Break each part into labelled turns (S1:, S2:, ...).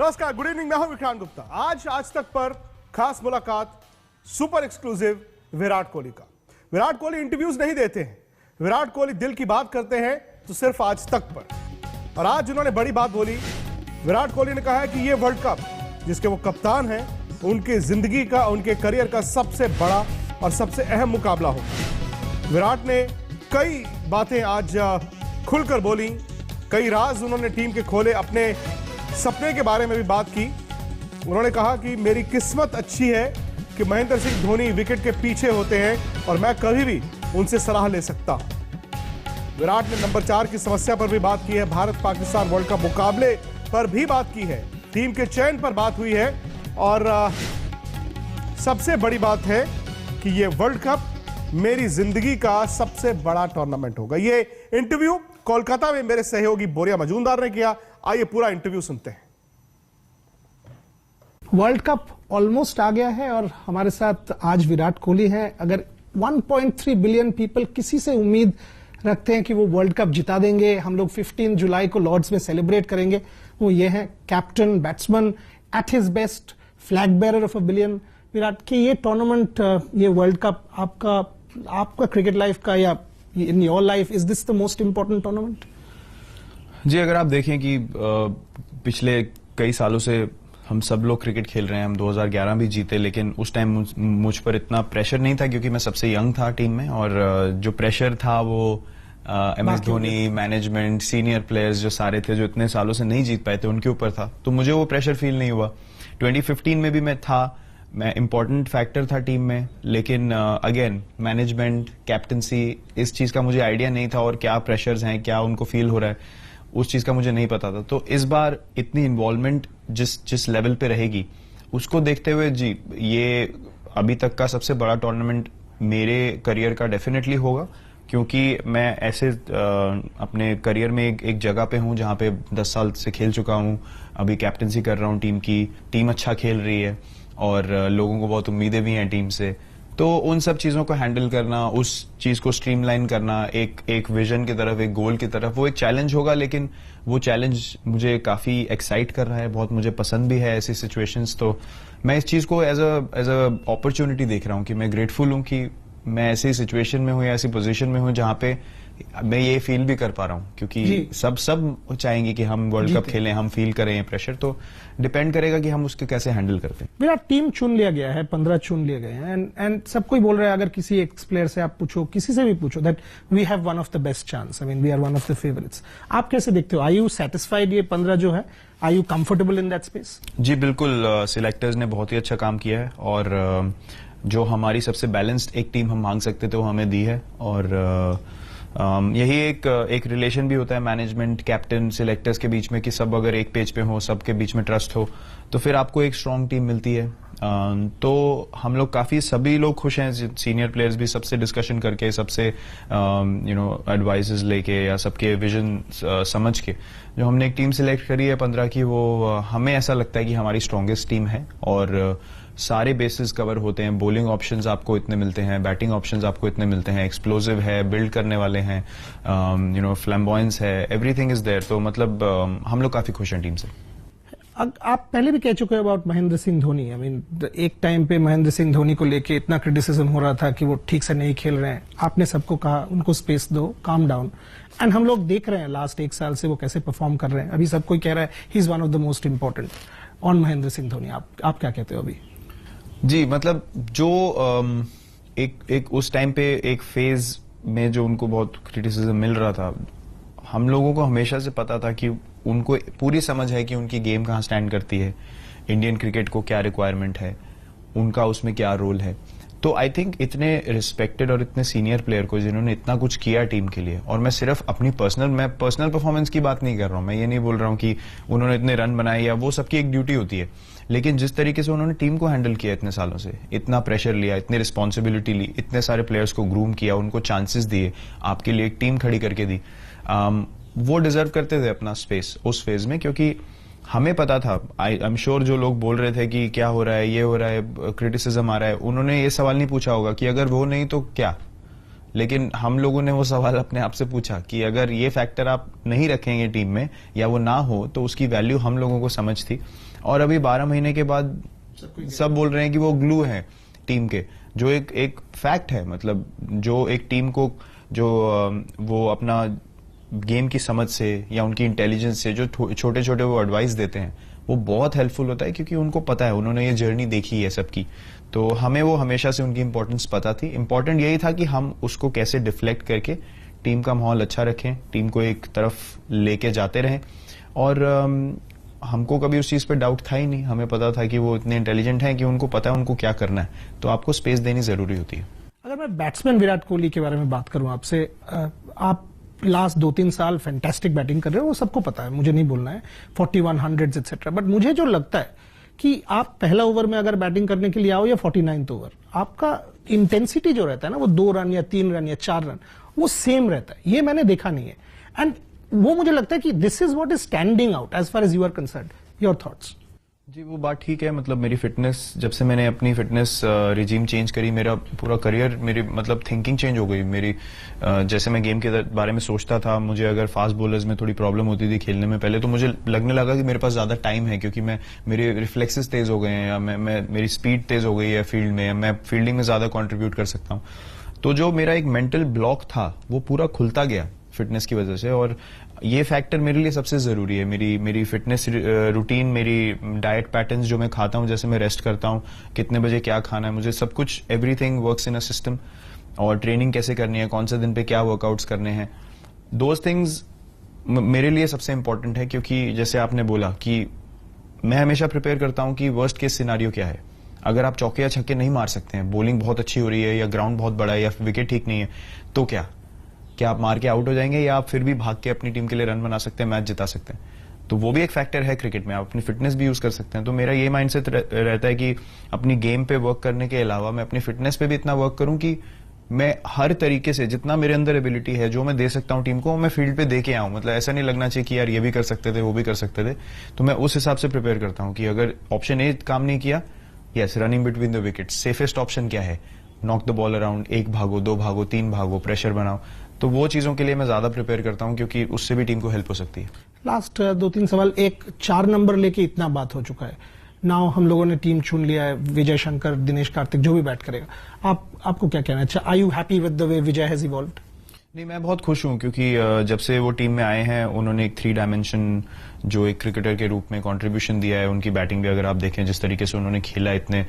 S1: नमस्कार, good evening. मैं हूं विक्रांत गुप्ता। आज तक पर खास मुलाकात सुपर एक्सक्लूसिव विराट कोहली का। विराट कोहली इंटरव्यूज नहीं देते हैं, विराट कोहली दिल की बात करते हैं तो सिर्फ आज तक पर। और आज उन्होंने बड़ी बात बोली। विराट कोहली ने कहा है कि यह वर्ल्ड कप जिसके वो कप्तान हैं, उनकी जिंदगी का, उनके करियर का सबसे बड़ा और सबसे अहम मुकाबला होगा। विराट ने कई बातें आज खुलकर बोली, कई राज उन्होंने टीम के खोले, अपने सपने के बारे में भी बात की। उन्होंने कहा कि मेरी किस्मत अच्छी है कि महेंद्र सिंह धोनी विकेट के पीछे होते हैं और मैं कभी भी उनसे सलाह ले सकता हूं। विराट ने नंबर 4 की समस्या पर भी बात की है, भारत पाकिस्तान वर्ल्ड कप मुकाबले पर भी बात की है, टीम के चयन पर बात हुई है और सबसे बड़ी बात है कि यह वर्ल्ड कप मेरी जिंदगी का सबसे बड़ा टूर्नामेंट होगा। यह इंटरव्यू कोलकाता में मेरे सहयोगी बोरिया मजूमदार ने किया। आइए पूरा इंटरव्यू सुनते हैं।
S2: वर्ल्ड कप ऑलमोस्ट आ गया है और हमारे साथ आज विराट कोहली हैं। अगर 1.3 बिलियन पीपल किसी से उम्मीद रखते हैं कि वो वर्ल्ड कप जिता देंगे, हम लोग 15 जुलाई को लॉर्ड्स में सेलिब्रेट करेंगे, वो ये है captain, batsman, at his best, flag bearer of a billion. Virat के ये टूर्नामेंट, ये वर्ल्ड कप आपका क्रिकेट लाइफ का या in your life, is this the most important tournament?
S3: जी, अगर आप देखें कि पिछले कई सालों से हम सब लोग क्रिकेट खेल रहे हैं, हम 2011 भी जीते, लेकिन उस टाइम मुझ पर इतना प्रेशर नहीं था क्योंकि मैं सबसे यंग था टीम में, और जो प्रेशर था वो MS Dhoni, management, senior players जो सारे थे जो इतने सालों से नहीं जीत पाए थे उनके ऊपर था, तो मुझे वो प्रेशर फील नहीं हुआ। 2015 में भी मैं इम्पोर्टेंट फैक्टर था टीम में, लेकिन अगेन मैनेजमेंट, कैप्टनसी, इस चीज का मुझे आइडिया नहीं था और क्या प्रेशर्स हैं, क्या उनको फील हो रहा है, उस चीज का मुझे नहीं पता था। तो इस बार इतनी इन्वॉल्वमेंट जिस लेवल पे रहेगी उसको देखते हुए जी, ये अभी तक का सबसे बड़ा टूर्नामेंट मेरे करियर का डेफिनेटली होगा, क्योंकि मैं ऐसे अपने करियर में एक जगह पे हूं जहां पे 10 साल से खेल चुका हूं, अभी कैप्टनसी कर रहा हूं टीम की, टीम अच्छा खेल रही है और लोगों को बहुत उम्मीदें भी हैं टीम से। तो उन सब चीजों को हैंडल करना, उस चीज को स्ट्रीमलाइन करना, एक विजन की तरफ, एक गोल की तरफ, वो एक चैलेंज होगा, लेकिन वो चैलेंज मुझे काफी एक्साइट कर रहा है, बहुत मुझे पसंद भी है ऐसी सिचुएशंस। तो मैं इस चीज को एज अ अपॉर्चुनिटी देख रहा हूँ कि मैं ग्रेटफुल हूँ कि मैं ऐसी सिचुएशन में हूँ या ऐसी पोजीशन में हूँ जहां पे मैं ये फील भी कर पा रहा हूँ, क्योंकि सब चाहेंगे कि हम वर्ल्ड कप खेलें, हम फील करें ये प्रेशर। तो डिपेंड करेगा कि हम उसके कैसे हैंडल करते हैं।
S2: विराट, टीम चुन लिया गया है, 15 चुन लिए गए हैं, एंड सब कोई बोल रहा है, अगर किसी एक्स प्लेयर से आप पूछो, किसी से भी पूछो, that we have one of the best chance, I mean we are one of the favourites. आप कैसे देखते हो? आर यू सेटिस्फाइड ये 15 जो है? Are you comfortable in that space?
S3: जी बिल्कुल, सिलेक्टर्स ने बहुत ही अच्छा काम किया है और जो हमारी सबसे बैलेंस्ड एक टीम हम मांग सकते थे वो हमें दी है। और यही एक रिलेशन भी होता है मैनेजमेंट, कैप्टन, सिलेक्टर्स के बीच में कि सब अगर एक पेज पे हो, सबके बीच में ट्रस्ट हो, तो फिर आपको एक स्ट्रांग टीम मिलती है। तो हम लोग सभी लोग खुश हैं, सीनियर प्लेयर्स भी, सबसे डिस्कशन करके, सबसे एडवाइसेस लेके या सबके विजन समझ के जो हमने एक टीम सिलेक्ट करी है 15 की, वो हमें ऐसा लगता है कि हमारी स्ट्रांगेस्ट टीम है और सारे बेसिस कवर होते हैं। बॉलिंग ऑप्शंस आपको इतने मिलते हैं, बैटिंग ऑप्शंस आपको इतने मिलते हैं, एक्सप्लोसिव है, बिल्ड करने वाले हैं, फ्लैम्बॉयंस है, एवरीथिंग इज देयर। तो मतलब हम लोग काफी खुश हैं टीम से।
S2: आप पहले भी कह चुके हैं about Mahendra Singh Dhoni. I mean एक टाइम पे महेंद्र सिंह धोनी को लेके इतना क्रिटिसिज्म हो रहा था कि वो ठीक से नहीं खेल रहे हैं, आपने सबको कहा उनको स्पेस दो, काम डाउन, एंड हम लोग देख रहे हैं लास्ट 1 साल से वो कैसे परफॉर्म कर रहे हैं। अभी सब कोई कह रहा है he is one of the most important on Mahendra Singh Dhoni. आप क्या कहते हो अभी?
S3: जी, मतलब जो एक उस टाइम पे एक फेज में जो उनको बहुत क्रिटिसिज्म मिल रहा था, हम लोगों को हमेशा से पता था कि उनको पूरी समझ है कि उनकी गेम कहाँ स्टैंड करती है, इंडियन क्रिकेट को क्या रिक्वायरमेंट है, उनका उसमें क्या रोल है। तो आई थिंक इतने रिस्पेक्टेड और इतने सीनियर प्लेयर को जिन्होंने इतना कुछ किया टीम के लिए, और मैं सिर्फ अपनी पर्सनल परफॉर्मेंस की बात नहीं कर रहा हूं, मैं ये नहीं बोल रहा हूं कि उन्होंने इतने रन बनाए या वो सबकी एक ड्यूटी होती है, लेकिन जिस तरीके से उन्होंने टीम को हैंडल किया इतने सालों से, इतना प्रेशर लिया, इतनी रिस्पॉन्सिबिलिटी ली, इतने सारे प्लेयर्स को ग्रूम किया, उनको चांसेस दिए, आपके लिए एक टीम खड़ी करके दी, वो डिजर्व करते थे अपना स्पेस उस फेज में। क्योंकि हमें पता था, आई एम श्योर जो लोग बोल रहे थे कि क्या हो रहा है, ये हो रहा है, क्रिटिसिज्म आ रहा है, उन्होंने ये सवाल नहीं पूछा होगा कि अगर वो नहीं तो क्या, लेकिन हम लोगों ने वो सवाल अपने आप से पूछा कि अगर ये फैक्टर आप नहीं रखेंगे टीम में या वो ना हो तो उसकी वैल्यू हम लोगों को समझ थी। और अभी 12 महीने के बाद सब बोल रहे हैं कि वो ग्लू है टीम के, जो एक फैक्ट है। मतलब जो एक टीम को जो वो अपना गेम की समझ से या उनकी इंटेलिजेंस से जो छोटे छोटे वो एडवाइस देते हैं वो बहुत हेल्पफुल होता है, क्योंकि उनको पता है, उन्होंने ये जर्नी देखी है सबकी। तो हमें वो हमेशा से उनकी इंपॉर्टेंस पता थी। इंपॉर्टेंट यही था कि हम उसको कैसे डिफ्लेक्ट करके टीम का माहौल अच्छा रखें, टीम को एक तरफ लेके जाते रहें। और हमको कभी उस चीज पे डाउट था ही नहीं। हमें पता था कि वो इतने इंटेलिजेंट हैं कि उनको पता है उनको क्या करना है, तो आपको स्पेस देनी जरूरी होती है।
S2: अगर मैं बैट्समैन विराट कोहली के बारे में बात करूं आपसे, आप लास्ट 2-3 साल फैंटास्टिक बैटिंग कर रहे हो, वो सबको पता है, मुझे नहीं बोलना है, 41 100s एक्सेट्रा। बट मुझे जो लगता है कि आप पहला ओवर में अगर बैटिंग करने के लिए आओ या 49th ओवर, आपका इंटेंसिटी जो रहता है ना, वो 2 रन या 3 रन या 4 रन वो सेम रहता है। ये मैंने देखा नहीं है, एंड वो मुझे लगता है कि this is what is standing out as far as you are concerned. Your thoughts?
S3: जी वो बात ठीक है। मतलब मेरी फिटनेस, जब से मैंने अपनी फिटनेस रिजीम चेंज करी, मेरा पूरा करियर, मेरी मतलब थिंकिंग चेंज हो गई मेरी। जैसे मैं गेम के बारे में सोचता था, मुझे अगर फास्ट बॉलर्स में थोड़ी प्रॉब्लम होती थी खेलने में पहले, तो मुझे लगने लगा कि मेरे पास ज्यादा टाइम है, क्योंकि मेरे रिफ्लेक्सेस तेज हो गए हैं, या मेरी स्पीड तेज हो गई है फील्ड में, मैं फील्डिंग में ज्यादा कॉन्ट्रीब्यूट कर सकता हूँ। तो जो मेरा एक मेंटल ब्लॉक था वो पूरा खुलता गया फिटनेस की वजह से। और ये फैक्टर मेरे लिए सबसे जरूरी है। मेरी फिटनेस रूटीन, मेरी डाइट पैटर्न्स जो मैं खाता हूँ, जैसे मैं रेस्ट करता हूँ, कितने बजे क्या खाना है, मुझे सब कुछ, everything works in a system. और ट्रेनिंग कैसे करनी है, कौन से दिन पे क्या वर्कआउट्स करने हैं, दोज थिंग्स मेरे लिए सबसे इंपॉर्टेंट है। क्योंकि जैसे आपने बोला कि मैं हमेशा प्रिपेयर करता हूँ कि वर्स्ट केस सिनारियो क्या है। अगर आप चौके या छक्के नहीं मार सकते हैं, बॉलिंग बहुत अच्छी हो रही है या ग्राउंड बहुत बड़ा है या विकेट ठीक नहीं है, तो क्या आप मार के आउट हो जाएंगे, या आप फिर भी भाग के अपनी टीम के लिए रन बना सकते हैं, मैच जिता सकते हैं। तो वो भी एक फैक्टर है क्रिकेट में, आप अपनी फिटनेस भी यूज कर सकते हैं। तो मेरा ये माइंडसेट रहता है कि अपनी गेम पे वर्क करने के अलावा मैं अपनी फिटनेस पे भी इतना वर्क करूं कि मैं हर तरीके से जितना मेरे अंदर एबिलिटी है, जो मैं दे सकता हूं टीम को, मैं फील्ड पे दे के आऊं। मतलब ऐसा नहीं लगना चाहिए कि यार ये भी कर सकते थे, वो भी कर सकते थे। तो मैं उस हिसाब से प्रिपेयर करता हूं कि अगर ऑप्शन ए काम नहीं किया, yes, running between the wicket, safest option क्या है, नॉक द बॉल अराउंड, 1 भागो, 2 भागो, 3 भागो, प्रेशर बनाओ। तो वो चीजों के लिए मैं ज्यादा प्रिपेयर करता हूं, क्योंकि उससे भी टीम को हेल्प हो सकती है।
S2: लास्ट 2-3 सवाल। एक 4 नंबर लेके इतना बात हो चुका है, नाउ हम लोगों ने टीम चुन लिया है, विजय शंकर, दिनेश कार्तिक, जो भी बैट करेगा, आपको क्या कहना है? अच्छा, are you happy with the way Vijay has evolved?
S3: नहीं, मैं बहुत खुश हूं, क्योंकि जब से वो टीम में आए हैं, उन्होंने एक 3 डायमेंशन जो एक क्रिकेटर के रूप में कंट्रीब्यूशन दिया है। उनकी बैटिंग भी अगर आप देखें, जिस तरीके से उन्होंने खेला, इतने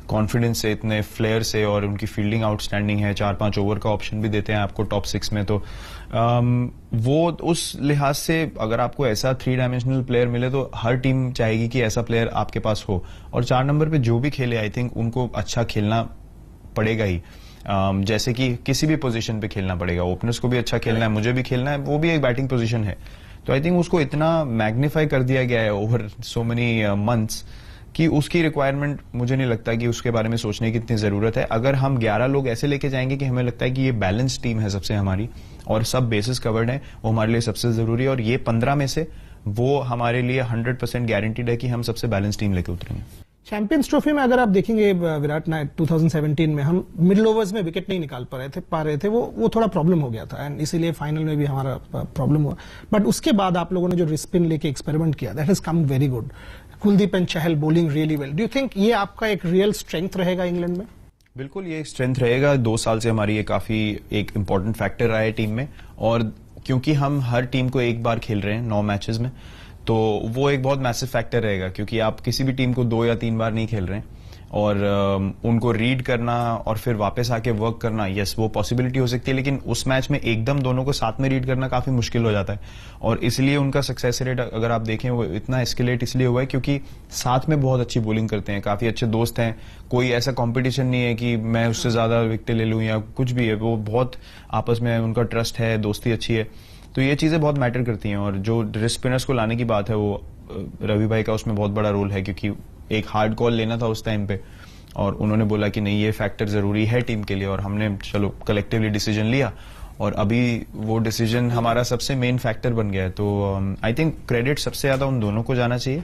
S3: कॉन्फिडेंस से, इतने फ्लेयर से, और उनकी फील्डिंग आउटस्टैंडिंग है, 4-5 ओवर का ऑप्शन भी देते हैं आपको टॉप 6 में। तो वो उस लिहाज से अगर आपको ऐसा 3 डायमेंशनल प्लेयर मिले तो हर टीम चाहेगी कि ऐसा प्लेयर आपके पास हो। और 4 नंबर पे जो भी खेले, आई थिंक उनको अच्छा खेलना पड़ेगा ही। जैसे कि किसी भी पोजीशन पे खेलना पड़ेगा, ओपनर्स को भी अच्छा खेलना है, मुझे भी खेलना है, वो भी एक बैटिंग पोजीशन है। तो आई थिंक उसको इतना मैग्नीफाई कर दिया गया है ओवर सो मेनी मंथ्स कि उसकी रिक्वायरमेंट, मुझे नहीं लगता कि उसके बारे में सोचने की इतनी जरूरत है। अगर हम 11 लोग ऐसे लेके जाएंगे कि हमें लगता है कि ये बैलेंस टीम है सबसे हमारी, और सब बेसिस कवर्ड है, वो हमारे लिए सबसे जरूरी है। और ये 15 में से वो हमारे लिए 100% गारंटीड है कि हम सबसे बैलेंस टीम लेके उतरेंगे।
S2: चैंपियंस ट्रॉफी में अगर आप देखेंगे विराट ने 2017 में हम मिडिल ओवर्स में विकेट नहीं निकाल पा रहे थे, वो थोड़ा प्रॉब्लम हो गया था, एंड इसीलिए फाइनल में भी हमारा प्रॉब्लम हुआ। बट उसके बाद आप लोगों ने जो रिस्पिन लेके एक्सपेरिमेंट किया, that has come very good. Kuldeep and Chahal bowling really well. Do you think ये आपका एक रियल स्ट्रेंथ रहेगा इंग्लैंड में?
S3: बिल्कुल, ये एक स्ट्रेंथ रहेगा। 2 साल से हमारी ये काफी एक इंपॉर्टेंट फैक्टर रहा है टीम में। और क्योंकि हम हर टीम को एक बार खेल रहे हैं 9 मैचेस में, तो वो एक बहुत मैसिव फैक्टर रहेगा। क्योंकि आप किसी भी टीम को 2 या 3 बार नहीं खेल रहे हैं, और उनको रीड करना और फिर वापस आके वर्क करना, यस वो पॉसिबिलिटी हो सकती है, लेकिन उस मैच में एकदम दोनों को साथ में रीड करना काफी मुश्किल हो जाता है। और इसलिए उनका सक्सेस रेट अगर आप देखें, वो इतना एस्केलेट इसलिए हुआ है क्योंकि साथ में बहुत अच्छी बॉलिंग करते हैं, काफी अच्छे दोस्त हैं, कोई ऐसा कंपटीशन नहीं है कि मैं उससे ज्यादा विकेट ले लूं या कुछ भी है। वो बहुत आपस में उनका ट्रस्ट है, दोस्ती अच्छी है। तो ये चीजें बहुत मैटर करती हैं। और जो रिस्क स्पिनर्स को लाने की बात है, वो रवि भाई का उसमें बहुत बड़ा रोल है, क्योंकि एक हार्ड कॉल लेना था उस टाइम पे, और उन्होंने बोला कि नहीं, ये फैक्टर जरूरी है टीम के लिए, और हमने चलो कलेक्टिवली डिसीजन लिया, और अभी वो डिसीजन हमारा सबसे मेन फैक्टर बन गया है। तो आई थिंक क्रेडिट सबसे ज्यादा उन दोनों को जाना चाहिए,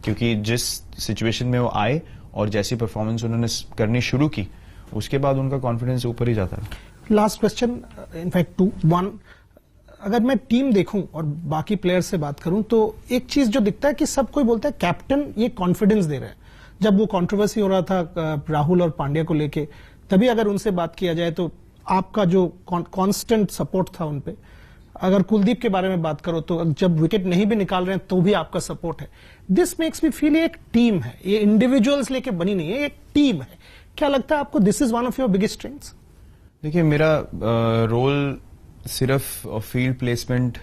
S3: क्योंकि जिस सिचुएशन में वो आए और जैसी परफॉर्मेंस उन्होंने करनी शुरू की, उसके बाद उनका कॉन्फिडेंस ऊपर ही जाता है।
S2: Last question, in fact to one, अगर मैं टीम देखूं और बाकी प्लेयर से बात करूं तो एक चीज जो दिखता है कि सब कोई बोलता है कैप्टन ये कॉन्फिडेंस दे रहे हैं। जब वो कंट्रोवर्सी हो रहा था राहुल और पांड्या को लेके, तभी अगर उनसे बात किया जाए तो आपका जो कांस्टेंट सपोर्ट था उनपे। अगर कुलदीप के बारे में बात करो तो जब विकेट नहीं भी निकाल रहे हैं तो भी आपका सपोर्ट है। दिस मेक्स मी फील ये एक टीम है, ये इंडिविजुअल्स लेके बनी नहीं है, ये एक टीम है। क्या लगता है आपको this is one of your biggest strengths?
S3: देखिए, मेरा रोल सिर्फ फील्ड प्लेसमेंट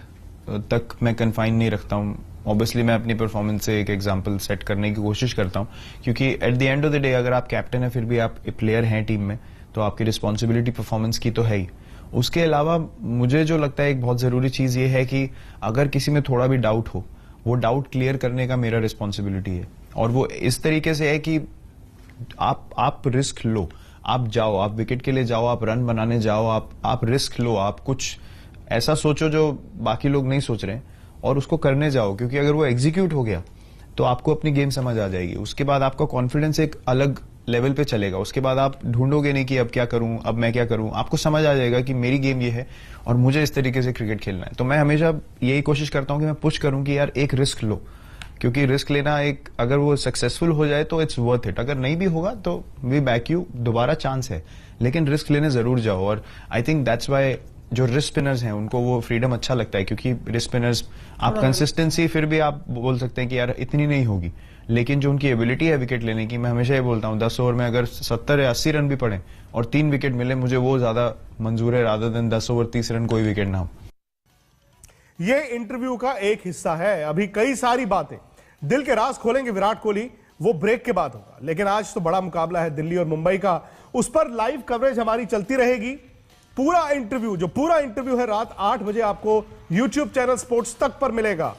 S3: तक मैं कन्फाइन नहीं रखता हूँ। ऑब्वियसली मैं अपनी परफॉर्मेंस से एक एग्जांपल सेट करने की कोशिश करता हूँ, क्योंकि at the end of the day अगर आप कैप्टन है फिर भी आप प्लेयर हैं टीम में, तो आपकी रिस्पॉन्सिबिलिटी परफॉर्मेंस की तो है ही। उसके अलावा मुझे जो लगता है एक बहुत जरूरी चीज ये है कि अगर किसी में थोड़ा भी डाउट हो, वो डाउट क्लियर करने का मेरा रिस्पॉन्सिबिलिटी है। और वो इस तरीके से है कि आप रिस्क लो, आप जाओ, आप विकेट के लिए जाओ, आप रन बनाने जाओ, आप रिस्क लो, आप कुछ ऐसा सोचो जो बाकी लोग नहीं सोच रहे हैं और उसको करने जाओ, क्योंकि अगर वो एग्जीक्यूट हो गया तो आपको अपनी गेम समझ आ जाएगी। उसके बाद आपका कॉन्फिडेंस एक अलग लेवल पे चलेगा। उसके बाद आप ढूंढोगे नहीं कि अब क्या करूं, अब मैं क्या करूं, आपको समझ आ जाएगा कि मेरी गेम ये है और मुझे इस तरीके से क्रिकेट खेलना है। तो मैं हमेशा यही कोशिश करता हूं कि मैं पुश करूं कि यार एक रिस्क लो, क्योंकि रिस्क लेना एक, अगर वो सक्सेसफुल हो जाए तो इट्स वर्थ इट, अगर नहीं भी होगा तो वी बैक यू, दोबारा चांस है, लेकिन रिस्क लेने जरूर जाओ। और आई थिंक दैट्स वाई जो रिस्क स्पिनर्स हैं उनको वो फ्रीडम अच्छा लगता है, क्योंकि रिस्क स्पिनर्स आप कंसिस्टेंसी फिर भी आप बोल सकते हैं कि यार इतनी नहीं होगी, लेकिन जो उनकी एबिलिटी है विकेट लेने की, मैं हमेशा ये बोलता हूँ 10 ओवर में अगर 70 या 80 रन भी पड़े और 3 विकेट मिले, मुझे वो ज्यादा मंजूर है रादर देन 10 ओवर 30 रन कोई विकेट ना हो।
S1: ये इंटरव्यू का एक हिस्सा है, अभी कई सारी बातें दिल के राज खोलेंगे विराट कोहली, वो ब्रेक के बाद होगा। लेकिन आज तो बड़ा मुकाबला है दिल्ली और मुंबई का, उस पर लाइव कवरेज हमारी चलती रहेगी। पूरा इंटरव्यू है रात 8 बजे आपको YouTube चैनल स्पोर्ट्स तक पर मिलेगा।